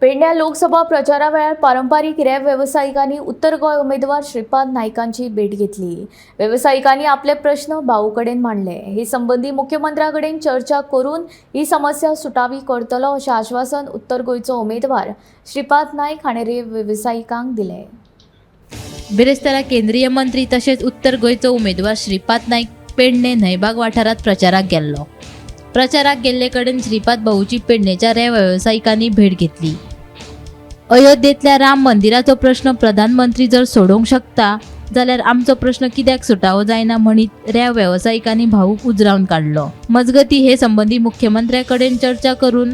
पेडण्या लोकसभा प्रचारावेळार पारंपारीक रॅप व्यावसायिकांनी उत्तर गोंय उमेदवार श्रीपाद नायकांची भेट घेतली। व्यावसायिकांनी आपले प्रश्न भाऊ कडेन मांडले। हे संबंधी मुख्यमंत्र्या कडेन चर्चा करून ही समस्या सुटावी करतलो अशें आश्वासन उत्तर गोंयचो उमेदवार श्रीपाद नायक हाणें रॅप व्यावसायिकांक दिलें। बिरेस्तारा केंद्रीय मंत्री तशेंच उत्तर गोंयचो उमेदवार श्रीपाद नायक पेडणे न्हयबाग वाठारांत प्रचाराक गेल्लो। प्रचाराक गेल्ले कडेन श्रीपाद भाऊची पेडणेच्या रॅप व्यावसायिकांनी भेट घेतली। अयोध्येंतल्या राम मंदिराचो प्रश्न प्रधानमंत्री जर सोडोवंक शकता जाल्यार आमचो प्रश्न कित्याक सुटावो जायना म्हणीत रॅप व्यावसायिकांनी भाऊक उजरावन काडलो। मजगती हे संबंधी मुख्यमंत्र्या कडेन चर्चा करून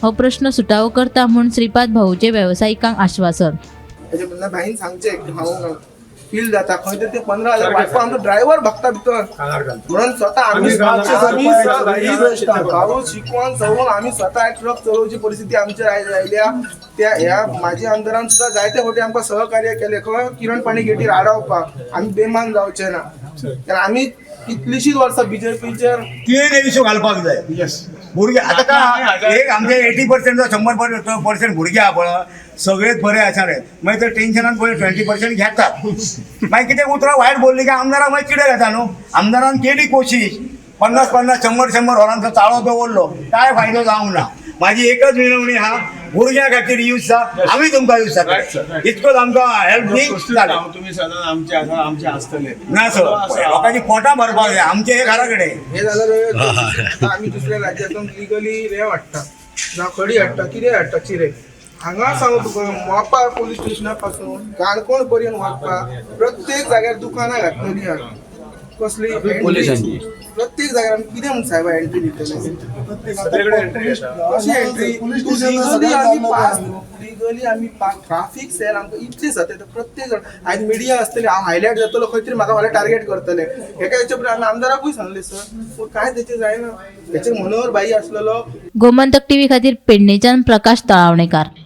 हो प्रश्न सुटावो करता म्हूण श्रीपाद भाऊचे व्यावसायिकांक आश्वासन। त्याच्या बदला भाईन सांगचे हांव फील जाता खंय तरी ते 15,000 वाटपा आमचो ड्रायव्हर भक्ता भितर म्हणून स्वतः आम्ही भाऊ शिकवून सवरून आम्ही स्वतः ट्रक चलोवची परिस्थिती आमच्या आयल्या। त्या ह्या माझ्या आमदारान सुद्धा जायते फावटी आमकां सहकार्य केले खंय किरण पाणी गेटीर आडवपाक आमी बेमान जावचे ना। कारण आमी कितलीशीच वर्सां बीजेपीचेर तीन इश्यू घालपाक जाय। भुरगे आता का एक आमचे 80% 100% भुरगे आहा पळय सगळेच बरे आसात मागीर ते टेन्शनान पळय 20% घेतात मागीर कितें उतरां वायट बोलली की आमदारां मागीर कितें घेता न्हू। आमदारान केली कोशिश 50-50 100-100 हॉरांचो ताळो दवरलो काय फायदो जावंक ना। माझी एकच विनवणी हा भुरग्यां खातीर यूज आमी तुमकां यूज जाता इतकोच आमकां हेल्प दी तुम्ही सदां आमचे आसतले ना सर लोकांची पोटां भरपाक जाय आमचे हे घरा कडेन हे जाल्यार आमी दुसऱ्या राज्यांतून लिगली रेव हाडटा ना खडी हाडटा कितें हाडटा चिरे हांगा सांगू तुका मोपा पोलीस स्टेशना पासून काणकोण पर्यंत वचपाक प्रत्येक जाग्यार दुकानां घातलेली आहा कसली पोलिसांची प्रत्येक जाग्यार आमी कितें म्हूण साहेबा एंट्री दितले अशी एंट्री लिगली आमी ट्राफीक सेल आमकां इतली जाता प्रत्येक जाण आयज मिडिया आसतली हांव हायलायट जातलो खंय तरी म्हाका फाल्यां टार्गेट करतले हेका हेचे पयलीं आमी आमदाराकूय सांगले सर पूण काय तेचे जायना तेचे मनोहर बाई आसलेलो। गोमंतक टीव्ही खातीर पेडणेच्यान प्रकाश तळावणेकार।